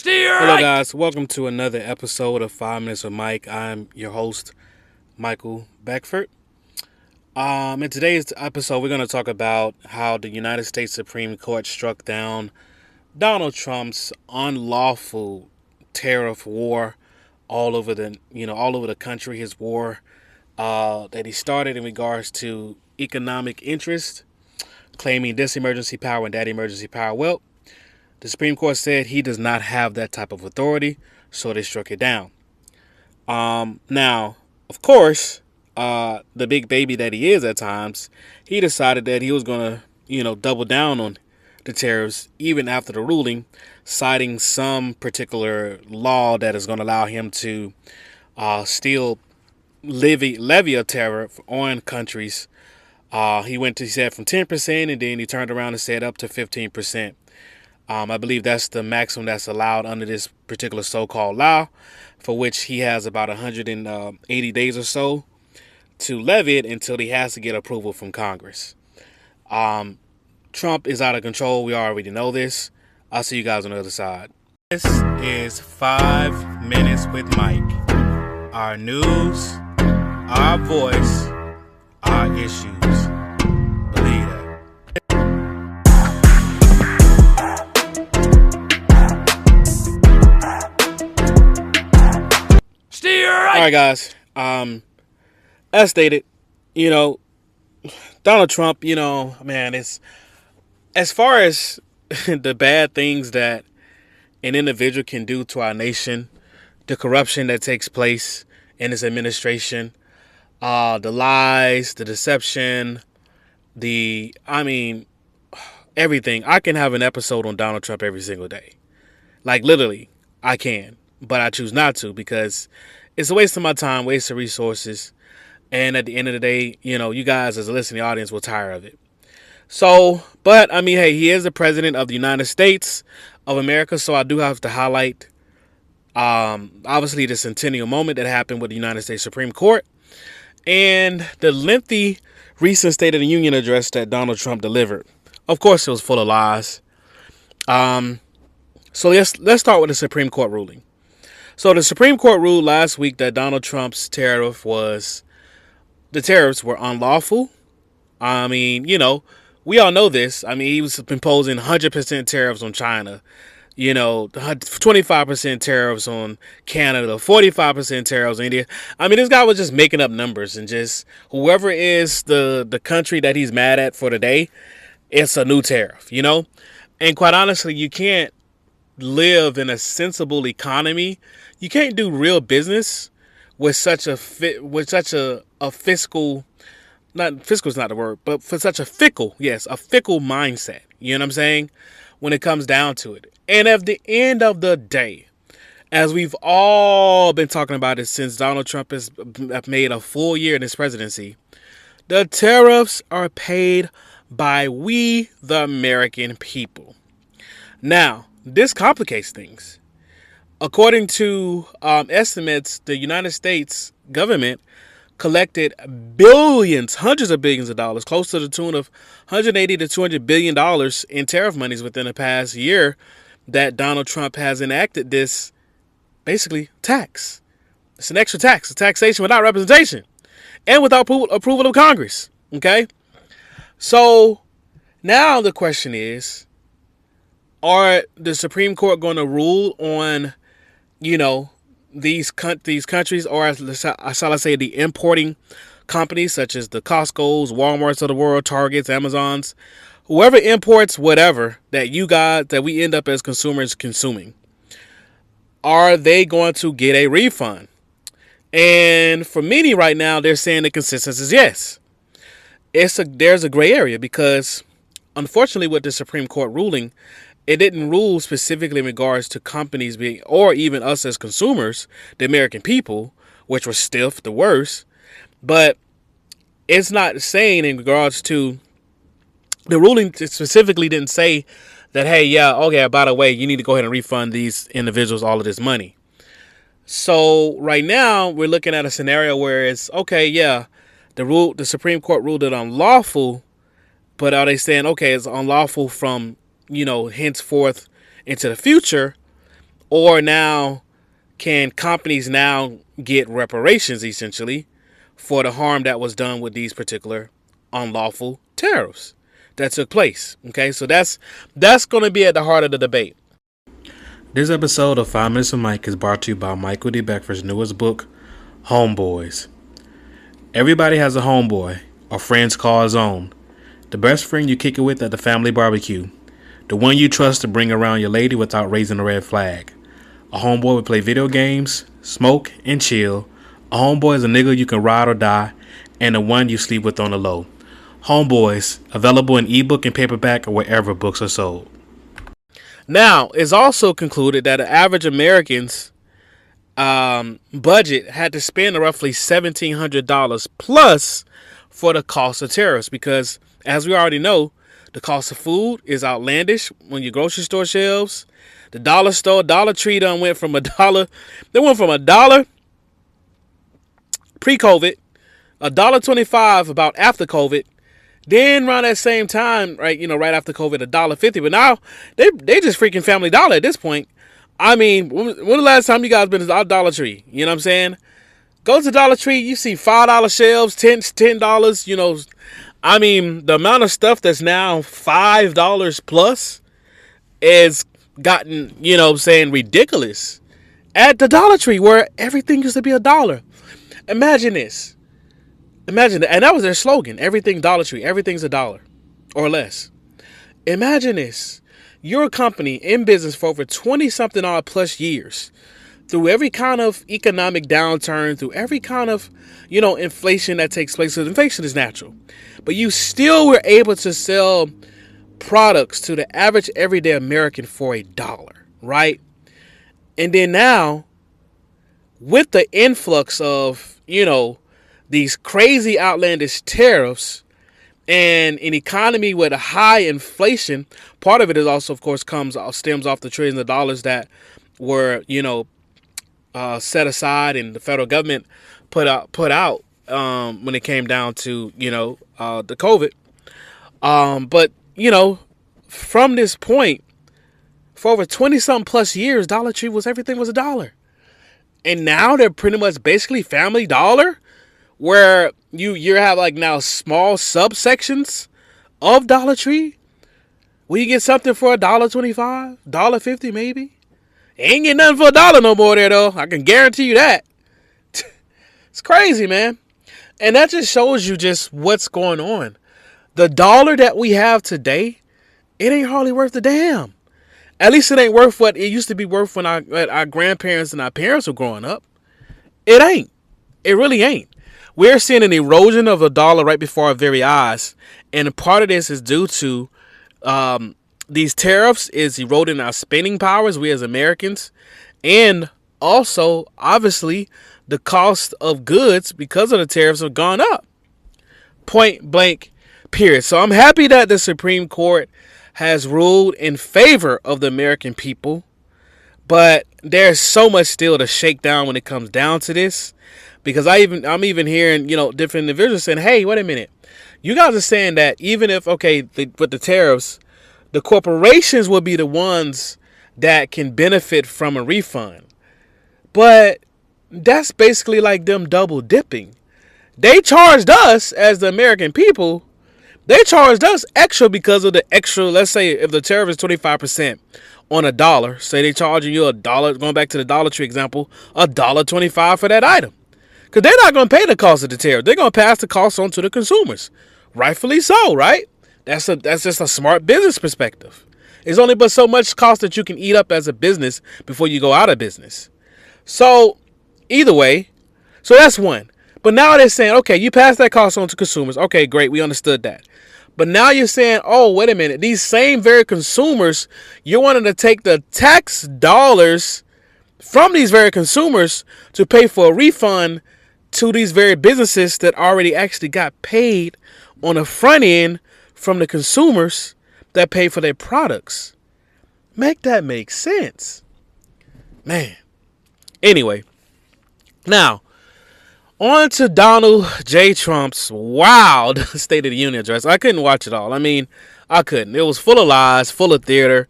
Hello, guys. Welcome to another episode of 5 Minutes with Mike. I'm your host, Michael Beckford. In today's episode, we're going to talk about how the United States Supreme Court struck down Donald Trump's unlawful tariff war all over the country. His war that he started in regards to economic interest, claiming this emergency power and that emergency power. Well, the Supreme Court said he does not have that type of authority, so they struck it down. Now, of course, the big baby that he is at times, he decided that he was going to, double down on the tariffs even after the ruling, citing some particular law that is going to allow him to still levy a tariff on countries. He said from 10%, and then he turned around and said up to 15%. I believe that's the maximum that's allowed under this particular so-called law, for which he has about 180 days or so to levy it until he has to get approval from Congress. Trump is out of control. We already know this. I'll see you guys on the other side. This is 5 Minutes with Mike. Our news, our voice, our issues. Believe that. All right, guys. As stated, Donald Trump, man, it's as far as the bad things that an individual can do to our nation, the corruption that takes place in his administration, the lies, the deception, everything. I can have an episode on Donald Trump every single day. Like, literally, I can. But I choose not to because it's a waste of my time, waste of resources. And at the end of the day, you guys as a listening audience will tire of it. So, but hey, he is the president of the United States of America. So I do have to highlight, obviously, the centennial moment that happened with the United States Supreme Court and the lengthy recent State of the Union address that Donald Trump delivered. Of course, it was full of lies. So let's start with the Supreme Court ruling. So the Supreme Court ruled last week that Donald Trump's tariffs were unlawful. We all know this. He was imposing 100% tariffs on China, 25% tariffs on Canada, 45% tariffs on India. This guy was just making up numbers and just whoever is the country that he's mad at for today, it's a new tariff, And quite honestly, you can't live in a sensible economy. You can't do real business with such a fiscal, not fiscal is not the word, but for such a fickle mindset. You know what I'm saying? When it comes down to it. And at the end of the day, as we've all been talking about it since Donald Trump has made a full year in his presidency, the tariffs are paid by we, the American people. Now, this complicates things. According to estimates, the United States government collected billions, hundreds of billions of dollars, close to the tune of $180 to $200 billion in tariff monies within the past year that Donald Trump has enacted this, basically, tax. It's an extra tax, a taxation without representation and without approval of Congress. Okay? So now the question is, are the Supreme Court going to rule on, these countries, or shall I say the importing companies such as the Costco's, Walmart's of the world, Targets, Amazons, whoever imports whatever that we end up as consumers consuming, are they going to get a refund? And for many right now, they're saying the consensus is yes. There's a gray area because, unfortunately, with the Supreme Court ruling, it didn't rule specifically in regards to companies being, or even us as consumers, the American people, which were stiff, the worst. But it's not saying in regards to the ruling specifically didn't say that, hey, yeah, okay, by the way, you need to go ahead and refund these individuals all of this money. So right now we're looking at a scenario where it's okay, yeah, the Supreme Court ruled it unlawful, but are they saying, okay, it's unlawful from, henceforth into the future? Or now, can companies now get reparations essentially for the harm that was done with these particular unlawful tariffs that took place? Okay, so that's going to be at the heart of the debate. This episode of 5 Minutes with Mike is brought to you by Michael D. Beckford's newest book, Homeboys. Everybody has a homeboy, or friends call his own. The best friend you kick it with at the family barbecue. The one you trust to bring around your lady without raising a red flag. A homeboy will play video games, smoke, and chill. A homeboy is a nigga you can ride or die, and the one you sleep with on the low. Homeboys, available in ebook and paperback or wherever books are sold. Now, it's also concluded that the average American's budget had to spend roughly $1,700 plus for the cost of tariffs because, as we already know, the cost of food is outlandish on your grocery store shelves. The dollar store, Dollar Tree done went from $1. They went from $1 pre-COVID, $1.25 about after COVID. Then around that same time, right after COVID, $1.50. But now they just freaking Family Dollar at this point. I mean, when the last time you guys been to Dollar Tree? You know what I'm saying? Go to Dollar Tree, you see $5 shelves, $10. I mean, the amount of stuff that's now $5 plus is gotten, ridiculous at the Dollar Tree where everything used to be $1. Imagine this. Imagine that. And that was their slogan. Everything Dollar Tree. Everything's $1 or less. Imagine this. You're a company in business for over 20-something odd plus years. Through every kind of economic downturn, through every kind of, inflation that takes place. Because inflation is natural. But you still were able to sell products to the average everyday American for $1, right? And then now, with the influx of, these crazy outlandish tariffs and an economy with a high inflation, part of it is also, of course, stems off the trillions of dollars that were, set aside and the federal government put out when it came down to, the COVID. But, from this point, for over 20-something plus years, Dollar Tree everything was $1. And now they're pretty much basically Family Dollar, where you have like now small subsections of Dollar Tree where you get something for $1.25, $1.50 maybe. Ain't get nothing for $1 no more there though. I can guarantee you that. It's crazy, man. And that just shows you just what's going on. The dollar that we have today, it ain't hardly worth a damn. At least it ain't worth what it used to be worth when our grandparents and our parents were growing up. It ain't. It really ain't. We're seeing an erosion of the dollar right before our very eyes. And part of this is due to these tariffs is eroding our spending powers, we as Americans. And also, obviously, the cost of goods because of the tariffs have gone up. Point blank, period. So I'm happy that the Supreme Court has ruled in favor of the American people. But there's so much still to shake down when it comes down to this. Because I'm even hearing, different individuals saying, hey, wait a minute. You guys are saying that even if, with the tariffs, the corporations will be the ones that can benefit from a refund. But that's basically like them double dipping. They charged us as the American people. They charged us extra because of the extra. Let's say if the tariff is 25% on $1, say they charging you $1, going back to the Dollar Tree example, $1.25 for that item. Because they're not going to pay the cost of the tariff. They're going to pass the cost on to the consumers. Rightfully so, right? That's just a smart business perspective. There's only but so much cost that you can eat up as a business before you go out of business. So, either way, so that's one. But now they're saying, okay, you pass that cost on to consumers. Okay, great, we understood that. But now you're saying, oh, wait a minute. These same very consumers, you're wanting to take the tax dollars from these very consumers to pay for a refund to these very businesses that already actually got paid on the front end from the consumers that pay for their products. Make that make sense. Man. Anyway, now, on to Donald J. Trump's wild State of the Union address. I couldn't watch it all. I mean, I couldn't. It was full of lies, full of theater,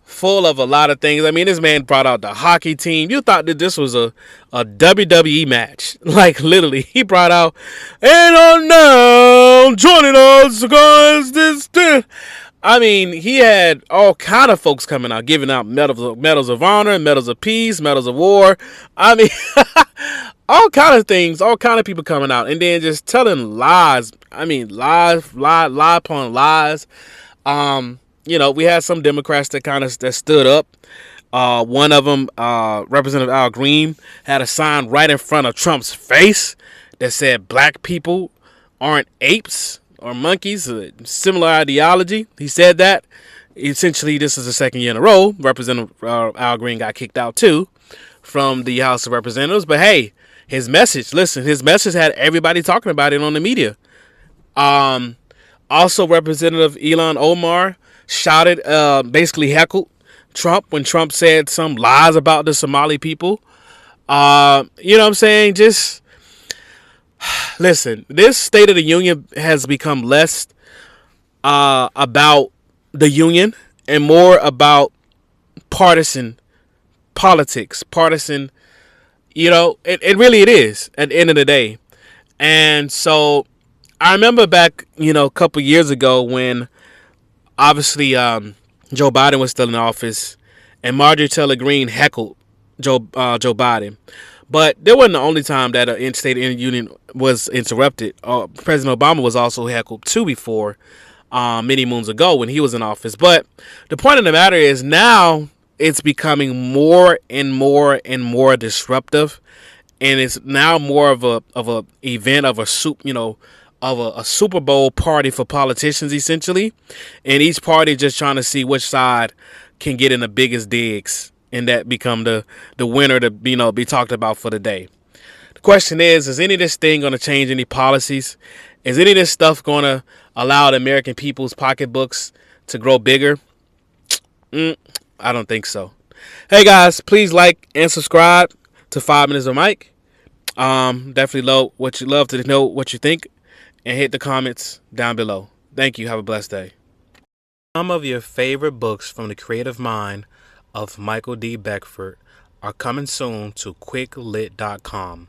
full of a lot of things. I mean, this man brought out the hockey team. You thought that this was a WWE match. Like, literally, he brought out, and on now, joining us, guys, this. I mean, he had all kind of folks coming out, giving out medals of honor, medals of peace, medals of war. I mean, all kind of things, all kind of people coming out, and then just telling lies. I mean, lie upon lies. We had some Democrats that stood up. One of them, Representative Al Green, had a sign right in front of Trump's face that said "Black people aren't apes or monkeys." A similar ideology. He said that. Essentially, this is the second year in a row Representative Al Green got kicked out too from the House of Representatives. But hey, his message had everybody talking about it on the media. Also, Representative Ilhan Omar shouted, basically heckled Trump when Trump said some lies about the Somali people. You know what I'm saying? Just listen, this State of the Union has become less about the Union and more about partisan politics. Partisan, it is at the end of the day. And so I remember back, a couple years ago when obviously Joe Biden was still in office and Marjorie Taylor Greene heckled Joe Biden. But that wasn't the only time that a State of the Union was interrupted. President Obama was also heckled too before, many moons ago when he was in office. But the point of the matter is now it's becoming more and more and more disruptive, and it's now more of a event of a Super Bowl party for politicians, essentially, and each party just trying to see which side can get in the biggest digs, and that become the winner to be talked about for the day. The question is any of this thing going to change any policies? Is any of this stuff going to allow the American people's pocketbooks to grow bigger? I don't think so. Hey guys, please like and subscribe to 5 Minutes of Mike. Definitely love to know what you think, and hit the comments down below. Thank you. Have a blessed day. Some of your favorite books from the creative mind of Michael D. Beckford are coming soon to quicklit.com.